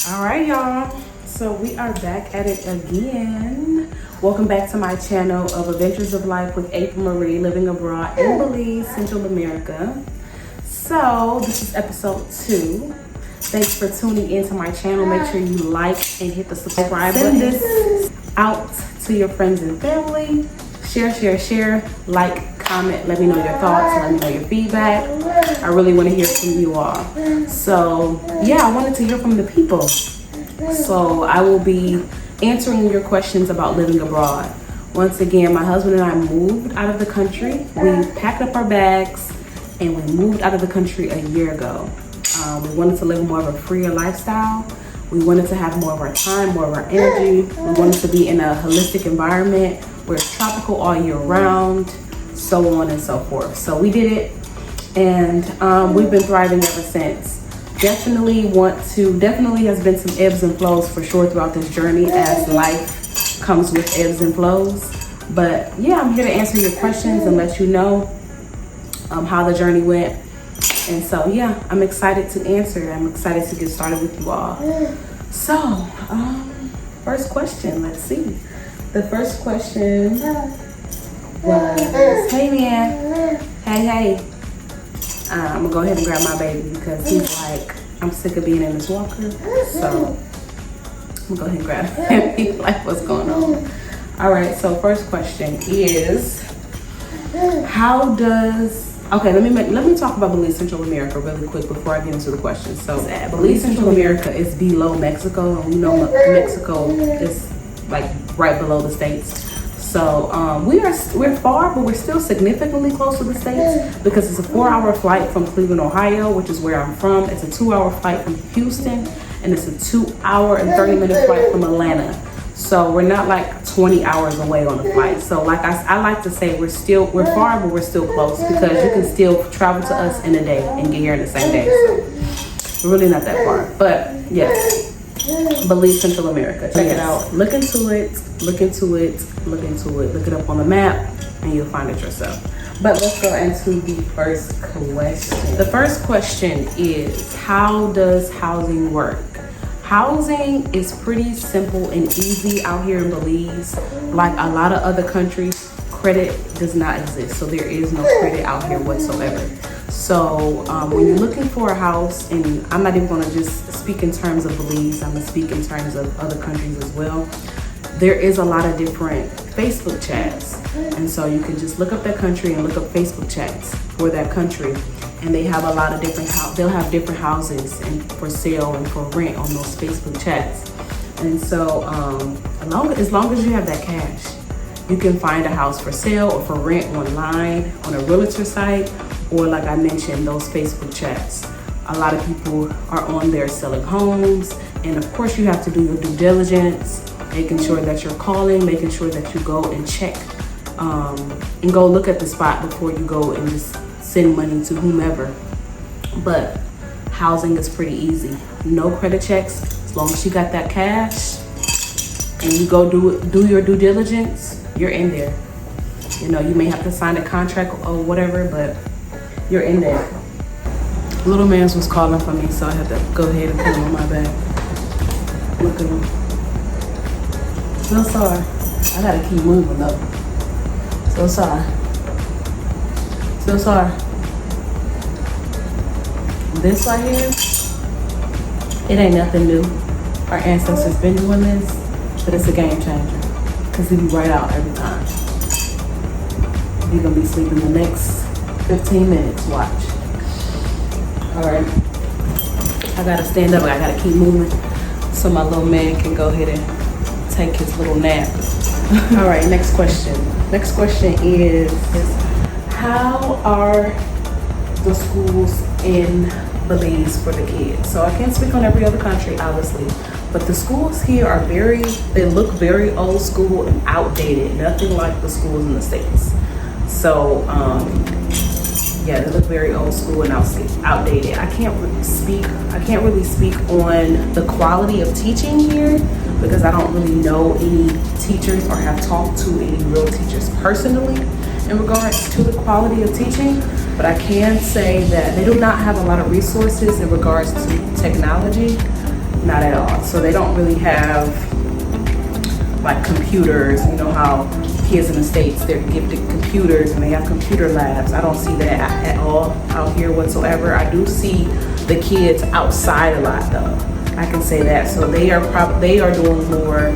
All right, y'all. So we are back at it again. Welcome back to my channel of Adventures of Life with April Marie, living abroad in Belize Central America. So this is episode 2. Thanks for tuning into my channel. Make sure you like and hit the subscribe button. Send this out to your friends and family. Share, like, comment, let me know your thoughts, let me know your feedback. I really want to hear from you all. So yeah, I wanted to hear from the people. So I will be answering your questions about living abroad. Once again, my husband and I moved out of the country. We packed up our bags and we moved out of the country a year ago. We wanted to live more of a freer lifestyle. We wanted to have more of our time, more of our energy. We wanted to be in a holistic environment where it's tropical all year round, so on and so forth. So we did it, and we've been thriving ever since. Definitely has been some ebbs and flows for sure throughout this journey, as life comes with ebbs and flows. But yeah, I'm here to answer your questions and let you know how the journey went. And so yeah, I'm excited to answer. I'm excited to get started with you all. So first question, let's see. The first question was, hey man, hey. I'm gonna go ahead and grab my baby because he's like, I'm sick of being in this walker. So I'm gonna go ahead and grab him. He's like, what's going on? All right, so first question is, okay, let me talk about Belize Central America really quick before I get into the question. So Belize Central America is below Mexico, and we know Mexico is like right below the States. So we're far, but we're still significantly close to the States because it's a 4-hour flight from Cleveland, Ohio, which is where I'm from. It's a 2-hour flight from Houston, and it's a 2-hour and 30-minute flight from Atlanta. So we're not like 20 hours away on the flight. So like I like to say, we're far, but we're still close because you can still travel to us in a day and get here in the same day. So we're really not that far, but yes. Belize Central America. Check it out. Look into it. Look it up on the map and you'll find it yourself. But let's go into the first question. The first question is, how does housing work? Housing is pretty simple and easy out here in Belize. Like a lot of other countries, credit does not exist. So there is no credit out here whatsoever. So when you're looking for a house, and I'm not even going to just speak in terms of Belize, I'm going to speak in terms of other countries as well. There is a lot of different Facebook chats. And so you can just look up that country and look up Facebook chats for that country. And they have a lot of they'll have different houses and for sale and for rent on those Facebook chats. And so as long as you have that cash, you can find a house for sale or for rent online on a realtor site, or like I mentioned, those Facebook chats. A lot of people are on there selling homes, and of course you have to do your due diligence, making sure that you're calling, making sure that you go and check and go look at the spot before you go and just send money to whomever. But housing is pretty easy. No credit checks, as long as you got that cash and you go do your due diligence, you're in there. You know, you may have to sign a contract or whatever, but you're in there. Little man's was calling for me, so I had to go ahead and put him on my back. Look at him. So sorry. I gotta keep moving though. So sorry. This right here, it ain't nothing new. Our ancestors been doing this, but it's a game changer. Cause he be right out every time. He's gonna be sleeping the next 15 minutes, watch. All right, I gotta stand up, I gotta keep moving so my little man can go ahead and take his little nap. All right, next question. Next question is how are the schools in Belize for the kids? So I can't speak on every other country, obviously, but the schools here are they look very old school and outdated, nothing like the schools in the States. So yeah, they look very old school and outdated. I can't really speak on the quality of teaching here because I don't really know any teachers or have talked to any real teachers personally in regards to the quality of teaching. But I can say that they do not have a lot of resources in regards to technology. not at all. So they don't really have like computers. You know how kids in the States, they're gifted computers and they have computer labs. I don't see that at all out here whatsoever. I do see the kids outside a lot though. I can say that. So they are doing more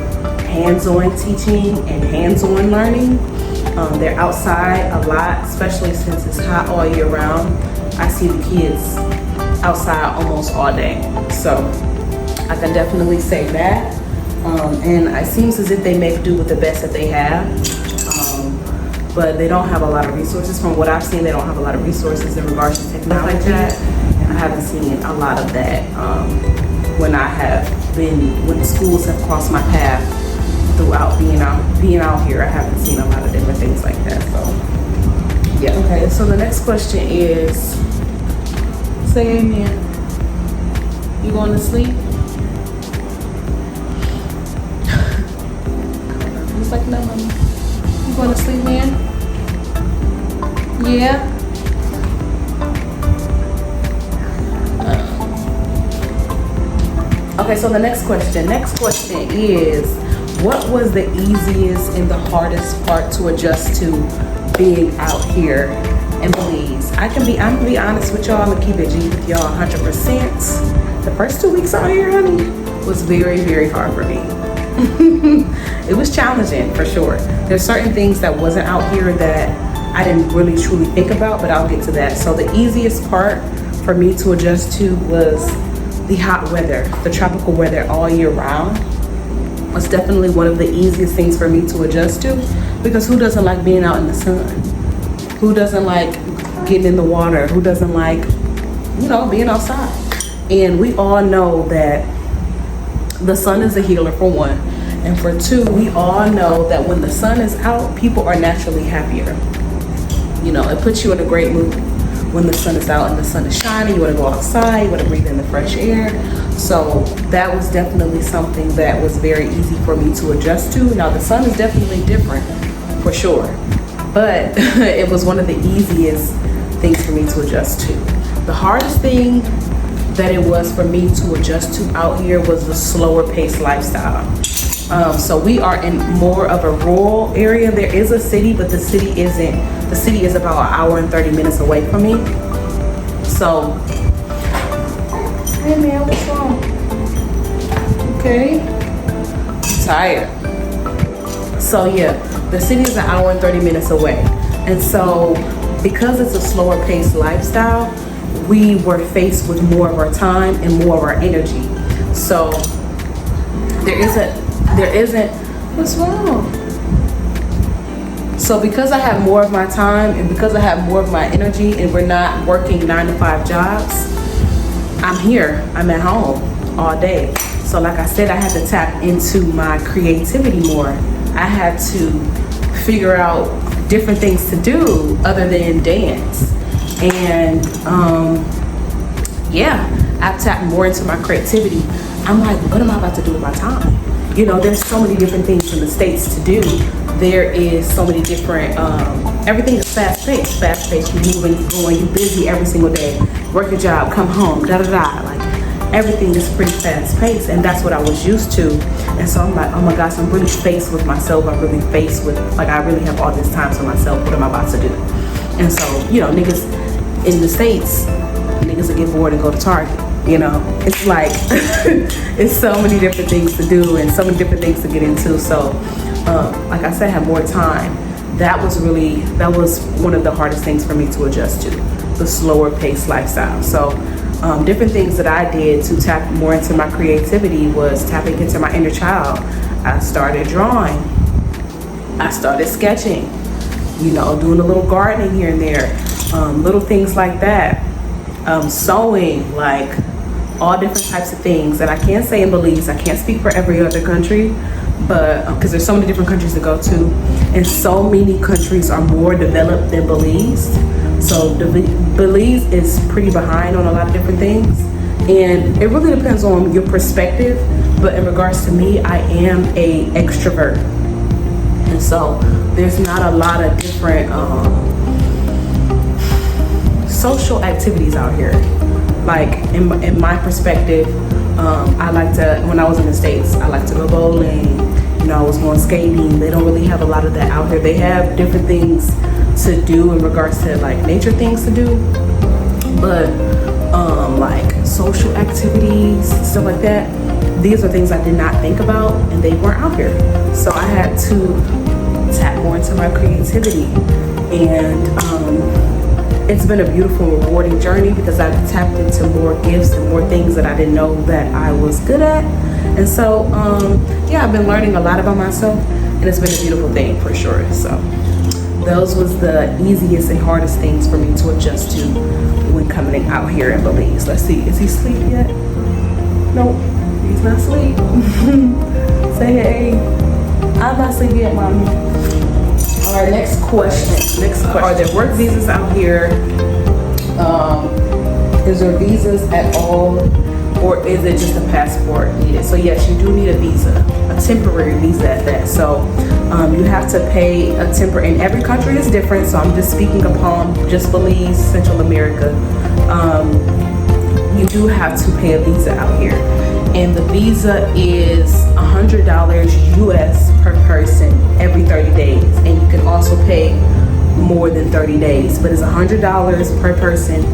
hands-on teaching and hands-on learning. They're outside a lot, especially since it's hot all year round. I see the kids outside almost all day. So I can definitely say that. And it seems as if they make do with the best that they have. But they don't have a lot of resources. From what I've seen, they don't have a lot of resources in regards to technology. And I haven't seen a lot of that when the schools have crossed my path throughout being out here. I haven't seen a lot of different things like that. So yeah. Okay, so the next question is, say amen. You going to sleep? It's like, no, mommy. You going to sleep, man? Yeah. Okay, so the next question is, what was the easiest and the hardest part to adjust to being out here in Belize? I'm gonna be honest with y'all. I'm gonna keep it G with y'all 100%. The first 2 weeks out here, honey, was very, very hard for me. It was challenging for sure. There's certain things that wasn't out here that I didn't really truly think about, but I'll get to that. So the easiest part for me to adjust to was the hot weather, the tropical weather all year round. Was definitely one of the easiest things for me to adjust to, because who doesn't like being out in the sun? Who doesn't like getting in the water? Who doesn't like, being outside? And we all know that the sun is a healer, for one. And for two, we all know that when the sun is out, people are naturally happier. It puts you in a great mood. When the sun is out and the sun is shining, you want to go outside, you want to breathe in the fresh air. So that was definitely something that was very easy for me to adjust to. Now the sun is definitely different, for sure, but it was one of the easiest things for me to adjust to. The hardest thing that it was for me to adjust to out here was the slower paced lifestyle. So we are in more of a rural area. There is a city, but the city is about an hour and 30 minutes away from me. So, hey man, what's wrong? Okay, I'm tired. So yeah, the city is an hour and 30 minutes away. And so because it's a slower paced lifestyle, we were faced with more of our time and more of our energy. So there isn't, what's wrong? So because I have more of my time and because I have more of my energy and we're not working 9-to-5 jobs, I'm here, I'm at home all day. So like I said, I had to tap into my creativity more. I had to figure out different things to do other than dance. And I've tapped more into my creativity. I'm like, what am I about to do with my time? There's so many different things in the States to do. There is so many different, everything is fast-paced, you're moving, you're going, you're busy every single day, work your job, come home, da-da-da, like everything is pretty fast-paced, and that's what I was used to. And so I'm like, oh my gosh, I'm really faced with myself. I'm really faced with, like, I really have all this time to myself. What am I about to do? And so, niggas in the States, niggas will get bored and go to Target. It's like, it's so many different things to do and so many different things to get into. So, like I said, I have more time. That was one of the hardest things for me to adjust to, the slower paced lifestyle. So, different things that I did to tap more into my creativity was tapping into my inner child. I started drawing. I started sketching, doing a little gardening here and there, little things like that. Sewing, like all different types of things. And I can't say in Belize, I can't speak for every other country, but because there's so many different countries to go to, and so many countries are more developed than Belize. So Belize is pretty behind on a lot of different things, and it really depends on your perspective. But in regards to me, I am a extrovert, and so there's not a lot of different social activities out here. Like in my perspective, I like to, when I was in the States, I like to go bowling. You know, I was going skating. They don't really have a lot of that out here. They have different things to do in regards to like nature things to do, but like social activities, stuff like that, these are things I did not think about, and they weren't out here. So I had to tap more into my creativity, and it's been a beautiful, rewarding journey because I've tapped into more gifts and more things that I didn't know that I was good at. And so yeah, I've been learning a lot about myself, and it's been a beautiful thing for sure. So those was the easiest and hardest things for me to adjust to when coming out here in Belize. Let's see, is he asleep yet? Nope, he's not asleep. Say hey. I'm not asleep yet, mommy. All right, next question. Are there work visas out here? Is there visas at all, or is it just a passport needed? So yes, you do need a visa, a temporary visa at that. So you have to pay a temporary, and every country is different, so I'm just speaking upon just Belize, Central America. You do have to pay a visa out here, and the visa is $100 US per person every 30 days, and you can also pay more than 30 days, but it's $100 per person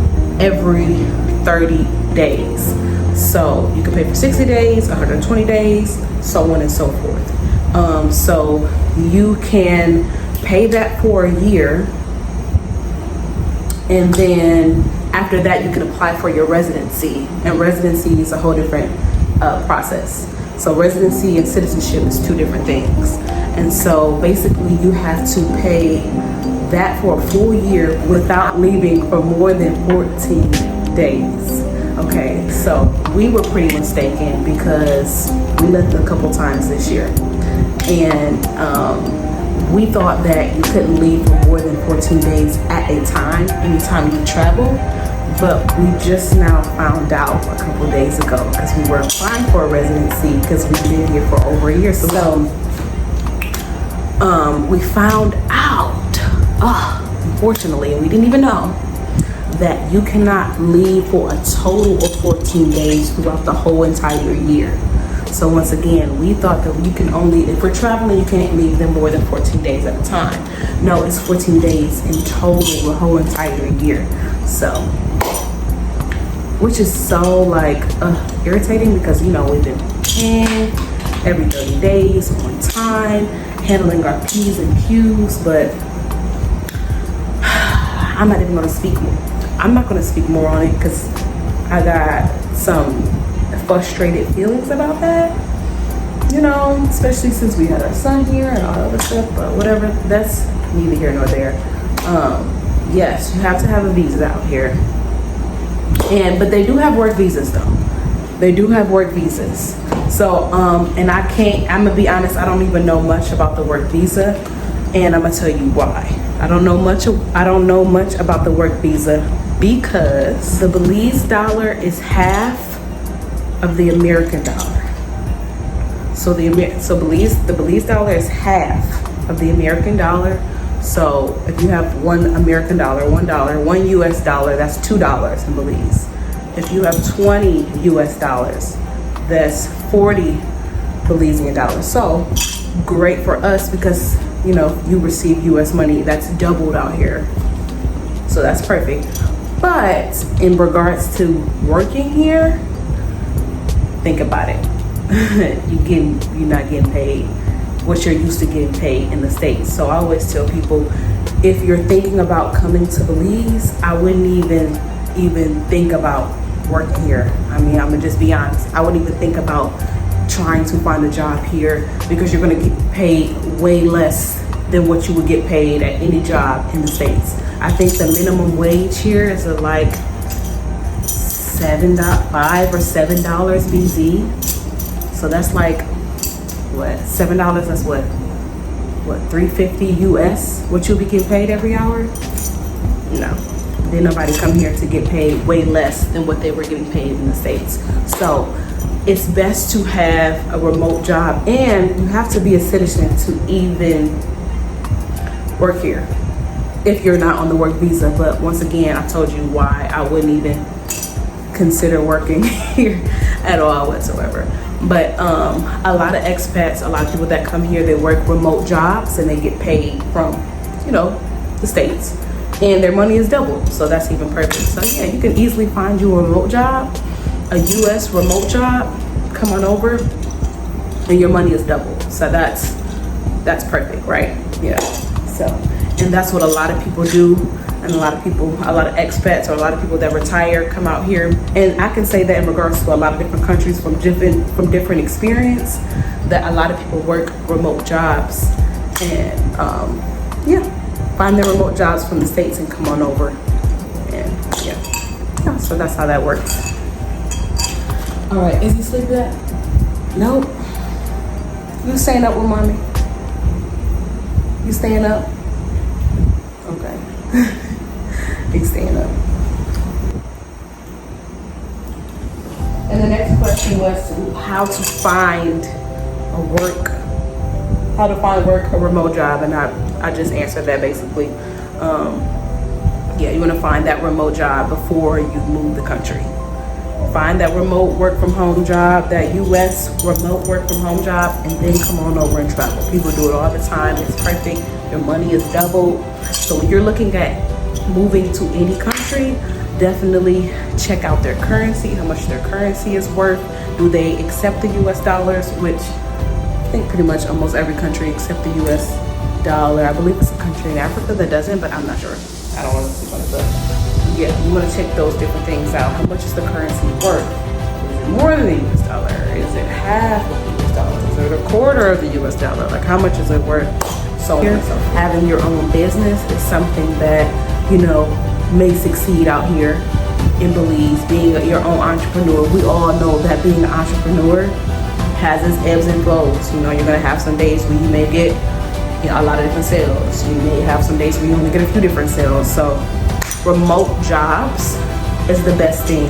every 30 days. So you can pay for 60 days, 120 days, so on and so forth. So you can pay that for a year, and then after that you can apply for your residency, and residency is a whole different process. So residency and citizenship is two different things, and so basically you have to pay that for a full year without leaving for more than 14 days. Okay, so we were pretty mistaken because we left a couple times this year, and we thought that you couldn't leave for more than 14 days at a time anytime you travel, but we just now found out a couple days ago because we were applying for a residency because we've been here for over a year. So we found out, unfortunately, and we didn't even know, that you cannot leave for a total of 14 days throughout the whole entire year. So once again, we thought that you can only, if we're traveling, you can't leave them more than 14 days at a time. No, it's 14 days in total the whole entire year. So, which is so like irritating because, you know, we've been paying every 30 days on time, handling our P's and Q's, but I'm not even going to speak more. I'm not going to speak more on it because I got some frustrated feelings about that, you know, especially since we had our son here and all other stuff, but whatever, that's neither here nor there. Yes, you have to have a visa out here, but they do have work visas though. They do have work visas. So and I'm gonna be honest, I don't even know much about the work visa, and I'm gonna tell you why. I don't know much about the work visa because the Belize dollar is half of the American dollar. So the Belize dollar is half of the American dollar. So if you have $1 American dollar, $1 US dollar, that's $2 in Belize. If you have 20 US dollars, that's 40 Belizean dollars. So great for us because, you know, you receive US money, that's doubled out here. So that's perfect. But in regards to working here, think about it. You're not getting paid what you're used to getting paid in the States. So I always tell people, if you're thinking about coming to Belize, I wouldn't even think about working here. I mean, I'm gonna just be honest. I wouldn't even think about trying to find a job here because you're gonna get paid way less than what you would get paid at any job in the States. I think the minimum wage here is like $5 or $7 BZ. So that's like what, $7? That's what $3.50 US? What you'll be getting paid every hour? No. Didn't nobody come here to get paid way less than what they were getting paid in the States. So it's best to have a remote job, and you have to be a citizen to even work here if you're not on the work visa. But once again, I told you why I wouldn't even consider working here. at all whatsoever. But a lot of expats, a lot of people that come here, they work remote jobs and they get paid from, you know, the States, and their money is double. So that's even perfect. So yeah, you can easily find you a remote job, a US remote job, come on over, and your money is double. So that's perfect, right? Yeah. So, and that's what a lot of people do. And a lot of expats, or a lot of people that retire come out here. And I can say that in regards to a lot of different countries from different experience, that a lot of people work remote jobs and find their remote jobs from the States and come on over. And yeah, so that's how that works. All right, is he sleeping yet? Nope. You staying up with mommy? You staying up? Okay. He's staying up. And the next question was how to find a remote job, and I just answered that basically. You want to find that remote job before you move the country. Find that remote work from home job, that US remote work from home job, and then come on over and travel. People do it all the time. It's perfect. Your money is doubled. So when you're looking at moving to any country, definitely check out their currency, how much their currency is worth. Do they accept the US dollars, which I think pretty much almost every country except the US dollar. I believe it's a country in Africa that doesn't, but I'm not sure. I don't want to speak on it, but yeah, you want to check those different things out. How much is the currency worth? Is it more than the US dollar? Is it half of the US dollar? Is it a quarter of the US dollar? Like, how much is it worth? So having your own business is something that, you know, may succeed out here in Belize. Being your own entrepreneur, we all know that being an entrepreneur has its ebbs and flows. You know, you're gonna have some days where you may get, you know, a lot of different sales. You may have some days where you only get a few different sales. So remote jobs is the best thing.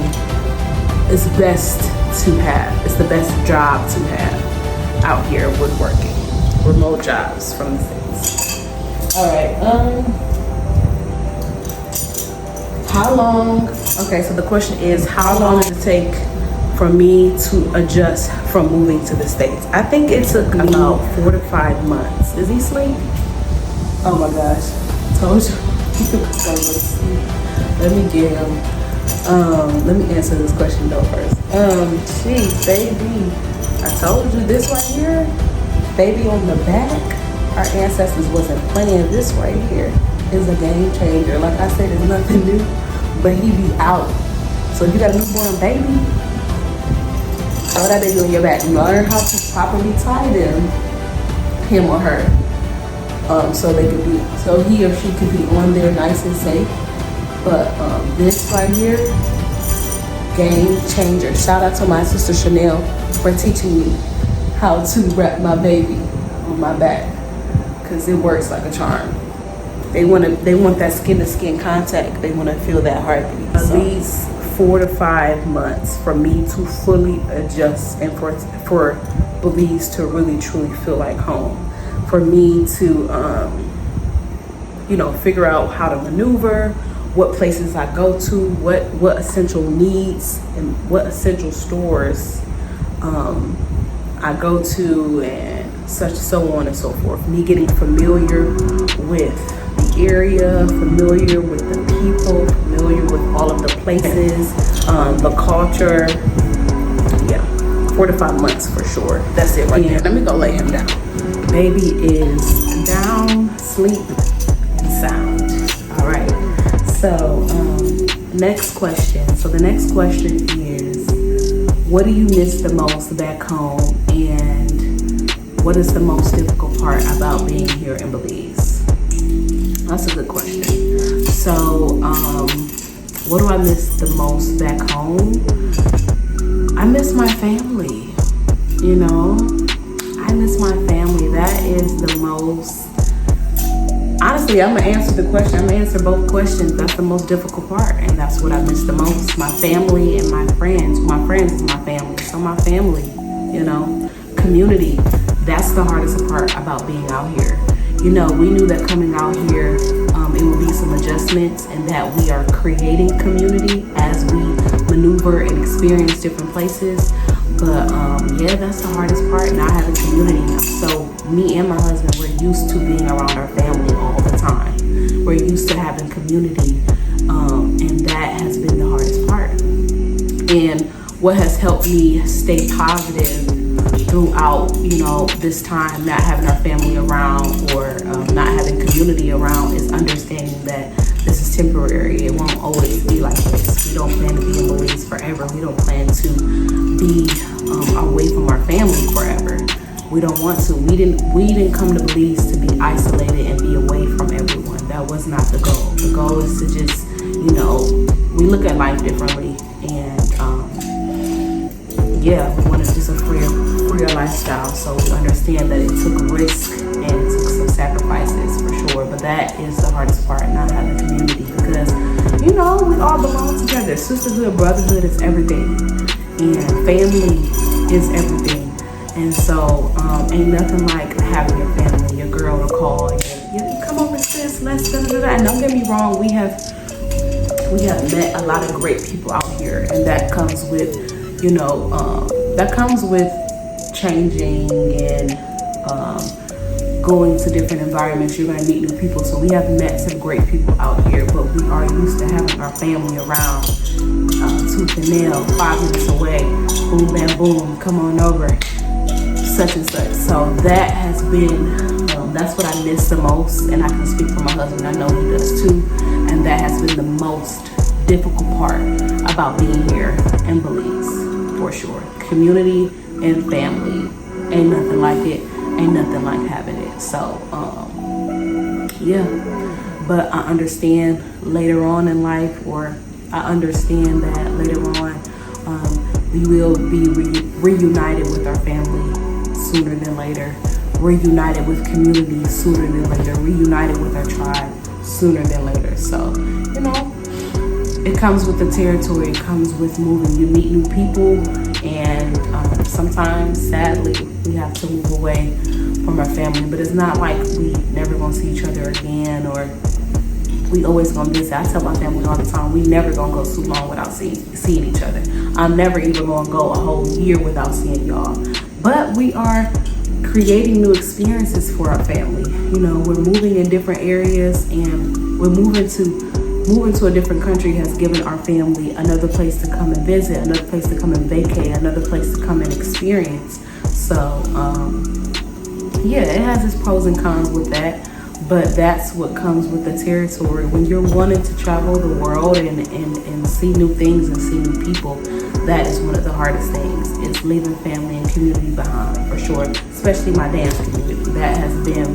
It's best to have. It's the best job to have out here with working. Remote jobs from the States. All right. How long? Okay, so the question is, how long does it take for me to adjust from moving to the States? I think it took me about 4 to 5 months. Is he asleep? Oh my gosh, told you. Let me get him. Let me answer this question though first. Geez, baby, I told you this right here, baby on the back. Our ancestors wasn't playing. This right here is a game changer. Like I said, it's nothing new, but he be out. So if you got a newborn baby, throw that baby on your back. Learn how to properly tie them, him or her, so they could be, so he or she could be on there nice and safe. But this right here, game changer. Shout out to my sister Chanel for teaching me how to wrap my baby on my back, because it works like a charm. They want that skin to skin contact. They want to feel that heartbeat. At least 4 to 5 months for me to fully adjust, and for Belize to really truly feel like home. For me to figure out how to maneuver, what places I go to, what essential needs and what essential stores I go to, and so on and so forth. Me getting familiar with the area, familiar with the people, familiar with all of the places, the culture. Yeah, 4 to 5 months for sure. That's it right there. Let me go lay him down. Baby is down, sleep, and sound. All right. So next question. So the next question is, what do you miss the most back home, and what is the most difficult part about being here in Belize? That's a good question. So what do I miss the most back home? I miss my family, you know. I miss my family. That is the most, honestly, I'm gonna answer the question. I'm gonna answer both questions. That's the most difficult part, and that's what I miss the most. My family and my friends. My friends is my family. So my family, you know, community. That's the hardest part about being out here. You know, we knew that coming out here it will be some adjustments, and that we are creating community as we maneuver and experience different places. But yeah, that's the hardest part, not having community now. So me and my husband, we're used to being around our family all the time. We're used to having community, and that has been the hardest part. And what has helped me stay positive throughout, this time, not having our family around, or not having community around, is understanding that this is temporary. It won't always be like this. We don't plan to be in Belize forever. We don't plan to be away from our family forever. We don't want to. We didn't come to Belize to be isolated and be away from everyone. That was not the goal. The goal is to just, we look at life differently, and we wanted just a freer lifestyle. So we understand that it took risk and it took some sacrifices for sure. But that is the hardest part, not having community, because we all belong together. Sisterhood, brotherhood is everything, and family is everything. And so ain't nothing like having your family, your girl to call, you come over, sis, let's do that. And don't get me wrong, we have met a lot of great people out here, and that comes with changing and going to different environments. You're going to meet new people. So we have met some great people out here, but we are used to having our family around, tooth and nail, 5 minutes away, boom, bam, boom, come on over, such and such. So that has been, that's what I miss the most, and I can speak for my husband. I know he does too, and that has been the most difficult part about being here in Belize, for sure. Community and family, ain't nothing like it. Ain't nothing like having it. So but I understand later on in life, or I understand that later on we will be reunited with our family sooner than later, reunited with community sooner than later, reunited with our tribe sooner than later. So it comes with the territory, it comes with moving. You meet new people, and sometimes, sadly, we have to move away from our family. But it's not like we never gonna see each other again, or we always gonna visit. I tell my family all the time, we never gonna go too long without seeing each other. I'm never even gonna go a whole year without seeing y'all. But we are creating new experiences for our family. We're moving in different areas, and we're moving to a different country has given our family another place to come and visit, another place to come and vacate, another place to come and experience. So, it has its pros and cons with that, but that's what comes with the territory. When you're wanting to travel the world and see new things and see new people, that is one of the hardest things, is leaving family and community behind, for sure, especially my dance community. That has been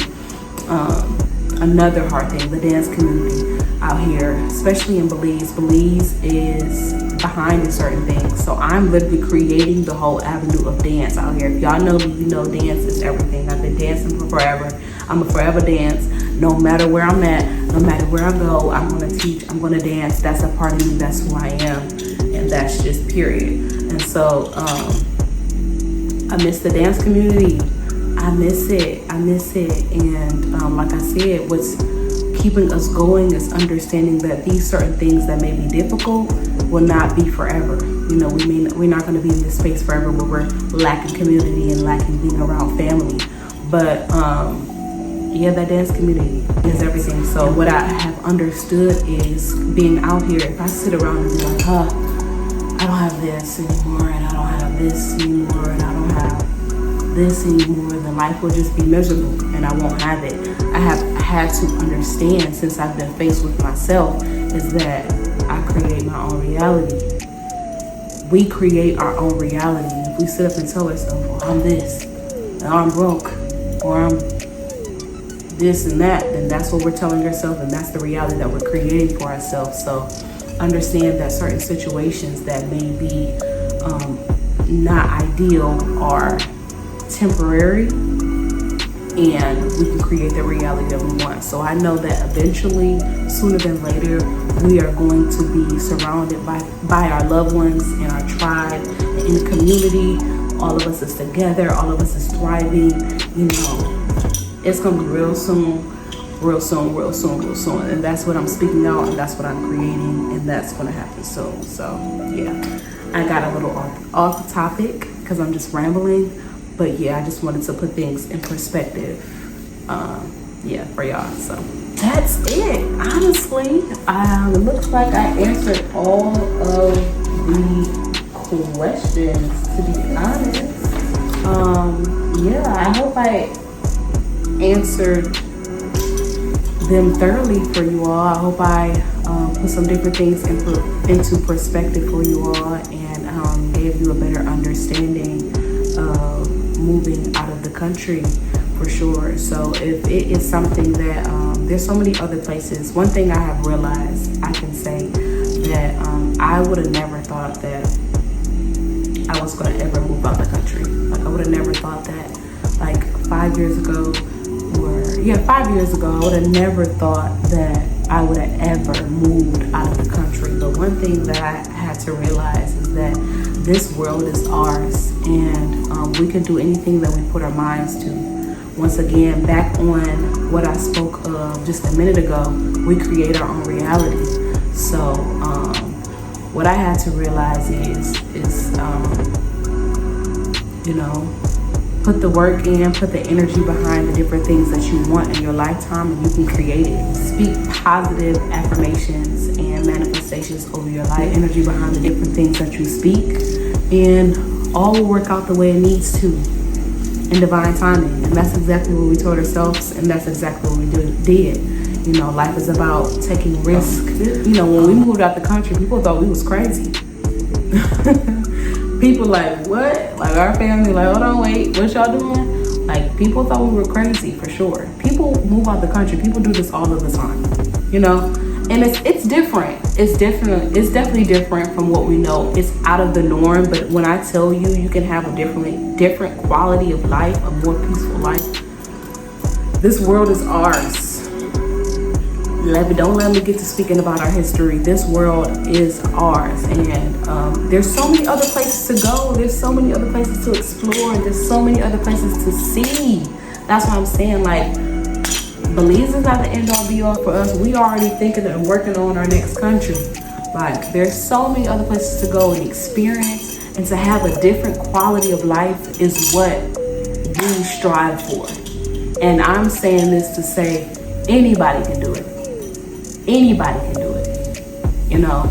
another hard thing, the dance community out here, especially in Belize. Belize is behind in certain things. So I'm literally creating the whole avenue of dance out here. If y'all know me, you know dance is everything. I've been dancing for forever. I'm a forever dance. No matter where I'm at, no matter where I go, I'm gonna teach, I'm gonna dance. That's a part of me, that's who I am. And that's just period. And so I miss the dance community. I miss it. And like I said, what's keeping us going is understanding that these certain things that may be difficult will not be forever. We're not going to be in this space forever where we're lacking community and lacking being around family. But that dance community is everything. So what I have understood is being out here, if I sit around and be like, I don't have this anymore, and I don't have this anymore, and I don't have this anymore, then life will just be miserable and I won't have it. I have had to understand, since I've been faced with myself, is that I create my own reality. We create our own reality. If we sit up and tell ourselves, I'm this, or I'm broke, or I'm this and that, then that's what we're telling ourselves, and that's the reality that we're creating for ourselves. So understand that certain situations that may be not ideal are temporary, and we can create the reality that we want. So I know that eventually, sooner than later, we are going to be surrounded by our loved ones and our tribe and in the community. All of us is together, all of us is thriving. It's gonna be real soon. real soon, real soon, real soon. And that's what I'm speaking out, and that's what I'm creating, and that's going to happen soon. So yeah, I got a little off the topic because I'm just rambling, but yeah, I just wanted to put things in perspective, yeah, for y'all. So that's it. Honestly, it looks like I answered all of the questions, to be honest. Yeah, I hope I answered them thoroughly for you all. I hope I put some different things into perspective for you all, and gave you a better understanding of moving out of the country, for sure. So if it is something that there's so many other places. One thing I have realized, I can say that I would have never thought that I was going to ever move out the country. Like, I would have never thought that, like 5 years ago, 5 years ago, I would have never thought that I would have ever moved out of the country. But one thing that I had to realize is that this world is ours, and we can do anything that we put our minds to. Once again, back on what I spoke of just a minute ago, we create our own reality. So what I had to realize is put the work in, put the energy behind the different things that you want in your lifetime, and you can create it. Speak positive affirmations and manifestations over your life, energy behind the different things that you speak, and all will work out the way it needs to in divine timing. And that's exactly what we told ourselves, and that's exactly what we did. You know, life is about taking risk. You know, when we moved out the country, people thought we was crazy. People like, what? Like, our family, like, hold on, wait, what y'all doing? Like, people thought we were crazy, for sure. People move out the country. People do this all of the time, you know? And it's different. It's definitely different from what we know. It's out of the norm, but when I tell you, you can have a different quality of life, a more peaceful life. This world is ours. Don't let me get to speaking about our history. This world is ours, and there's so many other places to go. There's so many other places to explore. There's so many other places to see. That's what I'm saying. Like, Belize is not the end all be all for us. We already thinking and working on our next country. Like, there's so many other places to go and experience, and to have a different quality of life is what we strive for. And I'm saying this to say anybody can do it. Anybody can do it, you know,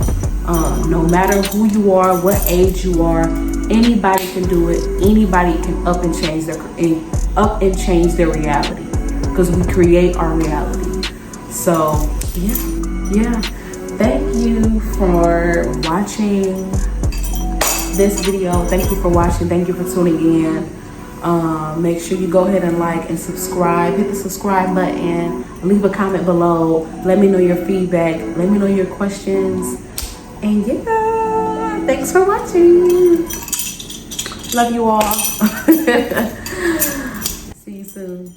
no matter who you are, what age you are, anybody can do it. Anybody can up and change their reality, because we create our reality. So yeah, thank you for watching this video. Thank you for watching. Thank you for tuning in. Make sure you go ahead and like and subscribe. Hit the subscribe button. Leave a comment below. Let me know your feedback. Let me know your questions. And yeah, thanks for watching. Love you all. See you soon.